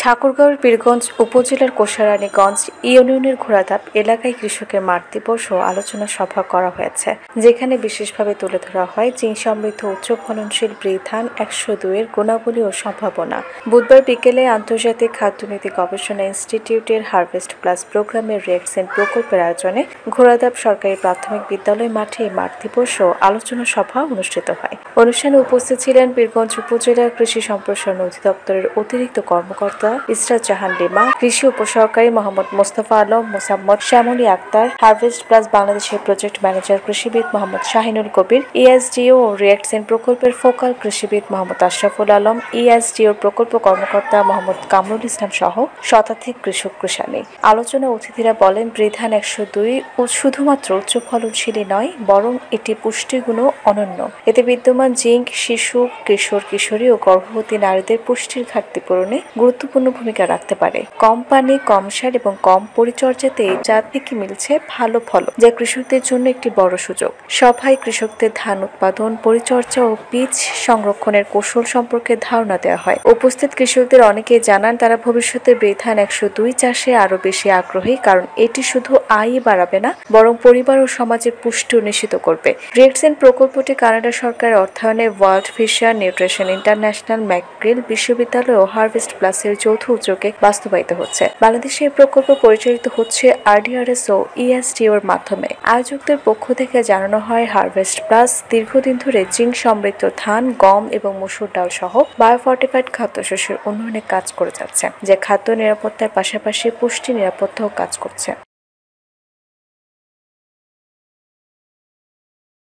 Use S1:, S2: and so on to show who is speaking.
S1: ঠাকুরগাঁওয়ের পীরগঞ্জ উপজেলার কোষারানীগঞ্জ ইউনিয়নের ঘোড়াধাপ এলাকায় কৃষকের মাঠ দিবস ও আলোচনা সভা করা হয়েছে, যেখানে বিশেষভাবে তুলে ধরা হয় জিঙ্ক সমৃদ্ধ উচ্চ ফলনশীল ধান 102 এর গুণাবলী ও সম্ভাবনা। বুধবার বিকেলে আন্তর্জাতিক খাদ্যনীতি গবেষণা ইনস্টিটিউটের হারভেস্ট প্লাস প্রোগ্রামের রিয়েকশন প্রকল্পের আয়োজনে ঘোড়াধাপ সরকারি প্রাথমিক বিদ্যালয় মাঠে মাঠ দিবস ও আলোচনা সভা অনুষ্ঠিত হয়। অনুষ্ঠানে উপস্থিত ছিলেন পীরগঞ্জ উপজেলা কৃষি সম্প্রসারণ অধিদপ্তরের অতিরিক্ত কর্মকর্তা ইসরাত জাহান লিমা, কৃষি উপসহকারী মোহাম্মদ মোস্তফা আলম, মোসাম্মদ শ্যামলী আক্তার, হারভেস্ট প্লাস বাংলাদেশের প্রজেক্ট ম্যানেজার কৃষিবিদ মোহাম্মদ শাহিনুল কবির, ইএসডিও ও রিয়েকশন প্রকল্পের ফোকাল কৃষিবিদ মোহাম্মদ আশরাফুল আলম, ইএসডিওর প্রকল্প কর্মকর্তা মোহাম্মদ কামরুল ইসলাম সহ শতাধিক কৃষক কৃষানী। আলোচনা অতিথিরা বলেন, ধান 102 শুধুমাত্র উচ্চ ফলনশীলই নয়, বরং এটি পুষ্টিগুণও অনন্য। এতে বিদ্যমান জিঙ্ক শিশু, কিশোর কিশোরী ও গর্ভবতী নারীদের পুষ্টির ঘাটতি পূরণে গুরুত্বপূর্ণ ভূমিকা রাখতে পারে। কম পানি, কম সার এবং কম পরিচর্যাতে এই জাত থেকে মিলছে ভালো ফলন, যা কৃষকদের জন্য একটি বড় সুযোগ। সভায় কৃষকদের ধান উৎপাদন, পরিচর্যা ও বীজ সংরক্ষণের কৌশল সম্পর্কে ধারণা দেওয়া হয়। উপস্থিত কৃষকদের অনেকেই জানান, তারা ভবিষ্যতে ধান 102 চাষে আরো বেশি আগ্রহী, কারণ এটি শুধু আয়ই বাড়াবে না, বরং পরিবার ও সমাজের পুষ্টি নিশ্চিত করবে। রিয়েকশন প্রকল্পটি কানাডা সরকারের অর্থায়নে World Fisher Nutrition International, McGill বিশ্ববিদ্যালয় ও হারভেস্ট প্লাসের যৌথ উদ্যোগে বাস্তবায়িত হচ্ছে। বাংলাদেশে এই প্রকল্প পরিচালিত হচ্ছে আরডিআরএস ও ইএসডিওর মাধ্যমে। আয়োজকদের পক্ষ থেকে জানানো হয়, হারভেস্ট প্লাস দীর্ঘদিন ধরে জিঙ্ক সমৃদ্ধ ধান, গম এবং মসুর ডাল সহ বায়োফর্টিফাইড খাদ্যশস্যের উন্নয়নে কাজ করে যাচ্ছে, যা খাদ্য নিরাপত্তার পাশাপাশি পুষ্টি নিরাপত্তাও কাজ করছে।